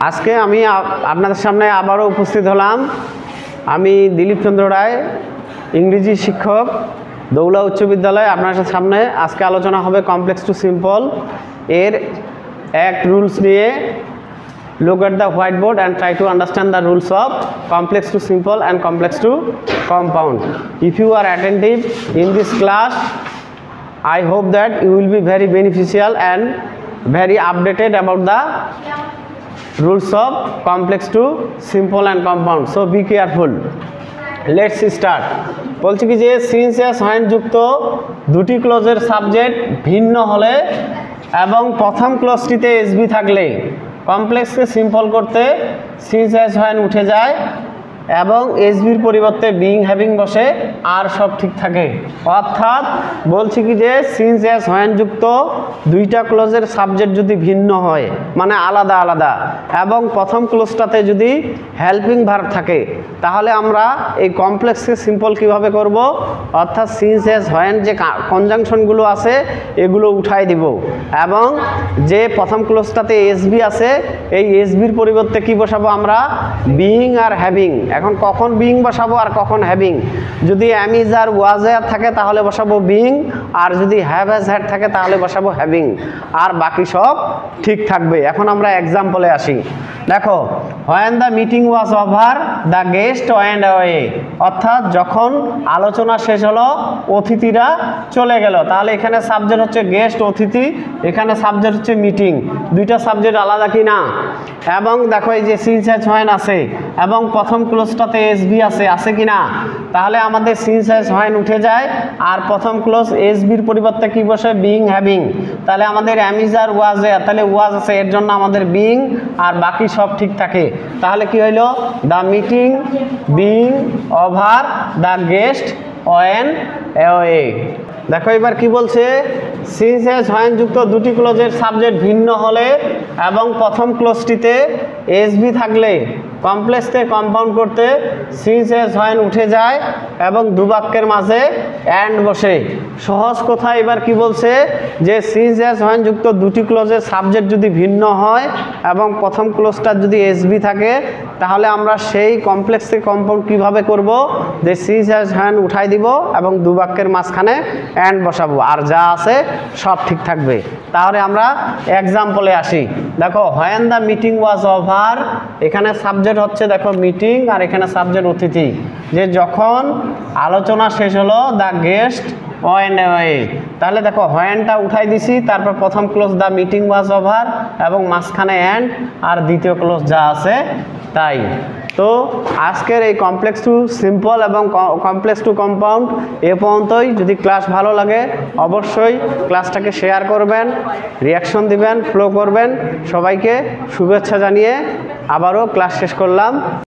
আজকে আমি আপনাদের সামনে আবারও উপস্থিত হলাম। আমি দিলীপ চন্দ্র রায়, ইংরেজি শিক্ষক, দৌলা উচ্চ বিদ্যালয়। আপনাদের সামনে আজকে আলোচনা হবে কমপ্লেক্স টু সিম্পল এর অ্যাক্ট রুলস নিয়ে। Look at the whiteboard and try to understand the rules of complex to simple and complex to compound. If you are attentive in this class, I hope that you will be very beneficial and very updated about the rules of complex to simple and compound. So be careful. Let's start. বলছি কি যে since S when যুক্ত দুটি ক্লজের subject ভিন্ন হলে এবং প্রথম ক্লজটিতে SB থাকলে কমপ্লেক্সকে সিম্পল করতে সিন্স এস হোয়েন উঠে যায় এবং এসবির পরিবর্তে বিং হ্যাভিং বসে আর সব ঠিক থাকে। অর্থাৎ বলছি কি যে সিন্স এস হোয়েন যুক্ত দুইটা ক্লোজের সাবজেক্ট যদি ভিন্ন হয়, মানে আলাদা আলাদা, এবং প্রথম ক্লোজটাতে যদি হেল্পিং ভার্ব থাকে, তাহলে আমরা এই কমপ্লেক্সকে সিম্পল কিভাবে করব? অর্থাৎ সিন্স এস হোয়েন যে কনজাংশনগুলো আছে এগুলো উঠাই দিব এবং যে প্রথম ক্লোজটাতে এসবি আছে এই এসবির পরিবর্তে কি বসাবো আমরা? Being are having. এখন কখন বিং বসাবো আর কখন হ্যাভিং? যদি অ্যাম ইজ আর ওয়াজ আর থাকে তাহলে বসাবো বিং, আর যদি হ্যাভ হ্যাজ হ্যাড থাকে তাহলে বসাবো হ্যাভিং, আর বাকি সব ঠিক থাকবে। এখন আমরা এক্সাম্পলে আসি। দেখো, when the meeting was over the guest went away. অর্থাৎ যখন আলোচনা শেষ হলো অতিথিরা চলে গেল। তাহলে এখানে সাবজেক্ট হচ্ছে গেস্ট, অতিথি, এখানে সাবজেক্ট হচ্ছে মিটিং। দুইটা সাবজেক্ট আলাদা কি না? এবং দেখো এই যে সিন্স এস হোয়েন আছে এবং প্রথম ক্লোজটাতে এসবি আছে কি না? তাহলে আমাদের সিন্স এস হোয়েন উঠে যায় আর প্রথম ক্লোজ এসবির পরিবর্তে কি বসে? Being having. তাহলে আমাদের অ্যাম ইজ আর ওয়াজ এর, তাহলে ওয়াজ আছে এর জন্য আমাদের বিং, আর বাকি সব ঠিক থাকে। তাহলে কি হইল? The meeting being over the guest went away. দেখো এবার কি বলছে? সিন্স এস হোয়েন যুক্ত দুটি ক্লোজের সাবজেক্ট ভিন্ন হলে এবং প্রথম ক্লোজটিতে এসবি থাকলে কমপ্লেক্সকে কম্পাউন্ড করতে সিন্স এস হোয়েন উঠে যায় এবং দু বাক্যের মাঝে অ্যান্ড বসে। সহজ কথা এবার কি বলছে? যে সিন্স এস হোয়েন যুক্ত দুটি ক্লোজের সাবজেক্ট যদি ভিন্ন হয় এবং প্রথম ক্লোজটার যদি এসবি থাকে তাহলে আমরা সেই কমপ্লেক্সকে কম্পাউন্ড কিভাবে করব? যে সিন্স এস হোয়েন উঠাই দিব এবং দু বাক্যের মাঝখানে অ্যান্ড বসাবো, আর যা আছে সব ঠিক থাকবে। তাহলে আমরা এক্সাম্পলে আসি। দেখো, when the meeting was over, এখানে সাবজেক্ট হচ্ছে দেখো মিটিং আর এখানে সাবজেক্ট অতিথি। যে যখন আলোচনা শেষ হলো দ্য গেস্ট ওয়েন্ট অ্যাওয়ে, তাহলে দেখো হোয়েনটা উঠাই দিছি, তারপর প্রথম close the meeting was over এবং মাঝখানে অ্যান্ড, আর দ্বিতীয় ক্লোজ যা আছে তাই। তো আজকের এই কমপ্লেক্স টু সিম্পল এবং কমপ্লেক্স টু কম্পাউন্ড এ পর্যন্তই। যদি ক্লাস ভালো লাগে অবশ্যই ক্লাসটাকে শেয়ার করবেন, রিয়াকশন দিবেন, ফলো করবেন। সবাইকে শুভেচ্ছা জানিয়ে আবারও ক্লাস শেষ করলাম।